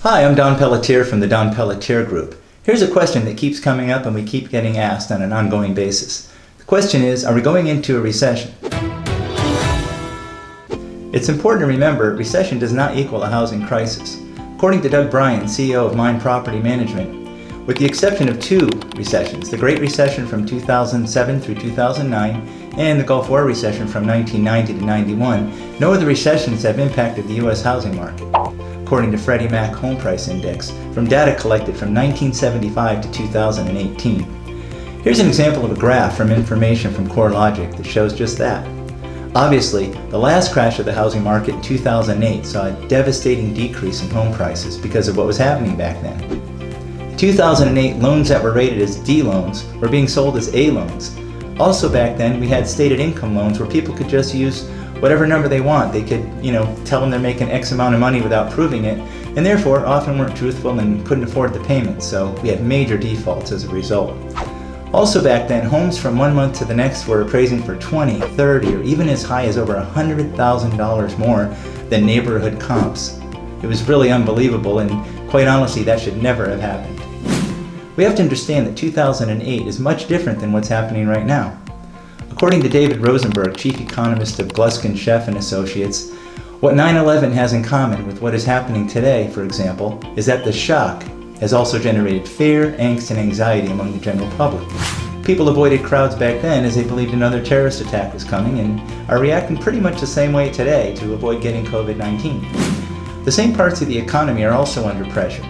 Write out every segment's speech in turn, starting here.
Hi, I'm Don Pelletier from the Don Pelletier Group. Here's a question that keeps coming up and we keep getting asked on an ongoing basis. The question is, are we going into a recession? It's important to remember, recession does not equal a housing crisis. According to Doug Bryan, CEO of Mind Property Management, with the exception of two recessions, the Great Recession from 2007 through 2009 and the Gulf War recession from 1990 to 91, no other recessions have impacted the U.S. housing market, according to Freddie Mac Home Price Index, from data collected from 1975 to 2018. Here's an example of a graph from information from CoreLogic that shows just that. Obviously, the last crash of the housing market in 2008 saw a devastating decrease in home prices because of what was happening back then. In 2008, loans that were rated as D loans were being sold as A loans. Also back then, we had stated income loans where people could just use whatever number they want. They could, tell them they're making X amount of money without proving it, and therefore often weren't truthful and couldn't afford the payment, so we had major defaults as a result. Also back then, homes from one month to the next were appraising for $20, $30, or even as high as over $100,000 more than neighborhood comps. It was really unbelievable, and quite honestly, that should never have happened. We have to understand that 2008 is much different than what's happening right now. According to David Rosenberg, chief economist of Gluskin Sheff and Associates, what 9/11 has in common with what is happening today, for example, is that the shock has also generated fear, angst, and anxiety among the general public. People avoided crowds back then as they believed another terrorist attack was coming and are reacting pretty much the same way today to avoid getting COVID-19. The same parts of the economy are also under pressure.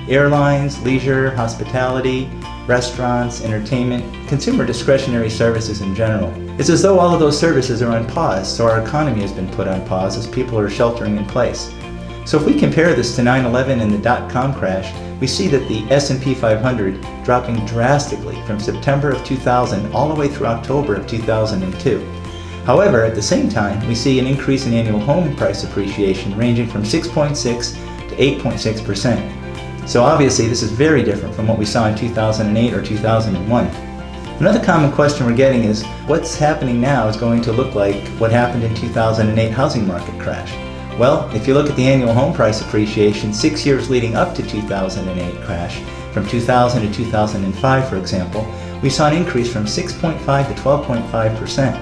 Airlines, leisure, hospitality, restaurants, entertainment, consumer discretionary services in general. It's as though all of those services are on pause, so our economy has been put on pause as people are sheltering in place. So if we compare this to 9/11 and the dot-com crash, we see that the S&P 500 dropping drastically from September of 2000 all the way through October of 2002. However, at the same time, we see an increase in annual home price appreciation ranging from 6.6 to 8.6%. So obviously this is very different from what we saw in 2008 or 2001. Another common question we're getting is, what's happening now is going to look like what happened in 2008 housing market crash? Well, if you look at the annual home price appreciation 6 years leading up to 2008 crash, from 2000 to 2005 for example, we saw an increase from 6.5 to 12.5%.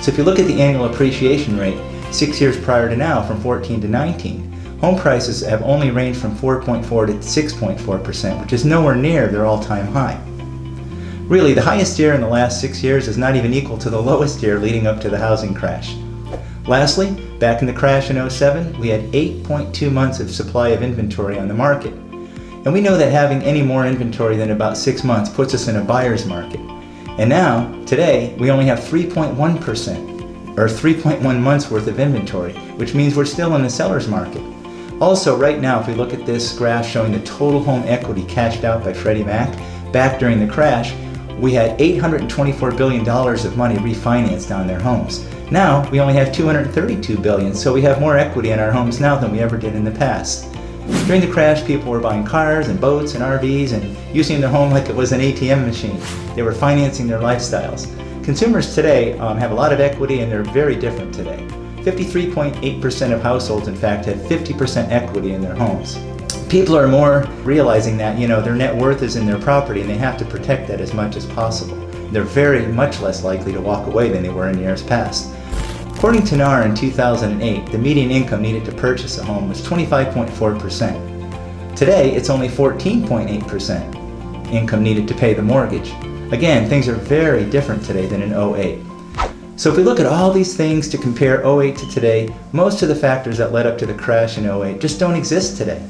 So if you look at the annual appreciation rate 6 years prior to now, from 14 to 19, home prices have only ranged from 4.4 to 6.4%, which is nowhere near their all-time high. Really, the highest year in the last 6 years is not even equal to the lowest year leading up to the housing crash. Lastly, back in the crash in 2007, we had 8.2 months of supply of inventory on the market. And we know that having any more inventory than about 6 months puts us in a buyer's market. And now, today, we only have 3.1%, or 3.1 months worth of inventory, which means we're still in the seller's market. Also, right now, if we look at this graph showing the total home equity cashed out by Freddie Mac, back during the crash, we had $824 billion of money refinanced on their homes. Now, we only have $232 billion, so we have more equity in our homes now than we ever did in the past. During the crash, people were buying cars and boats and RVs and using their home like it was an ATM machine. They were financing their lifestyles. Consumers today have a lot of equity, and they're very different today. 53.8% of households, in fact, have 50% equity in their homes. People are more realizing that, their net worth is in their property and they have to protect that as much as possible. They're very much less likely to walk away than they were in years past. According to NAR in 2008, the median income needed to purchase a home was 25.4%. Today, it's only 14.8% income needed to pay the mortgage. Again, things are very different today than in 2008. So if we look at all these things to compare 2008 to today, most of the factors that led up to the crash in 2008 just don't exist today.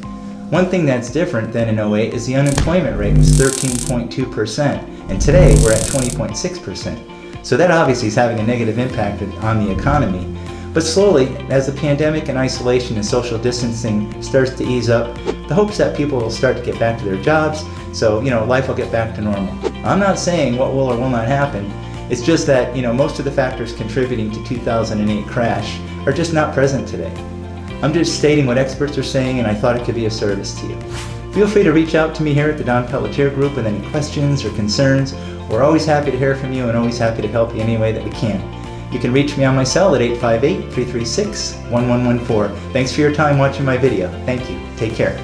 One thing that's different than in 2008 is the unemployment rate was 13.2%, and today we're at 20.6%. So that obviously is having a negative impact on the economy. But slowly, as the pandemic and isolation and social distancing starts to ease up, the hope is that people will start to get back to their jobs, so life will get back to normal. I'm not saying what will or will not happen. It's just that, most of the factors contributing to 2008 crash are just not present today. I'm just stating what experts are saying, and I thought it could be of service to you. Feel free to reach out to me here at the Don Pelletier Group with any questions or concerns. We're always happy to hear from you and always happy to help you any way that we can. You can reach me on my cell at 858-336-1114. Thanks for your time watching my video. Thank you. Take care.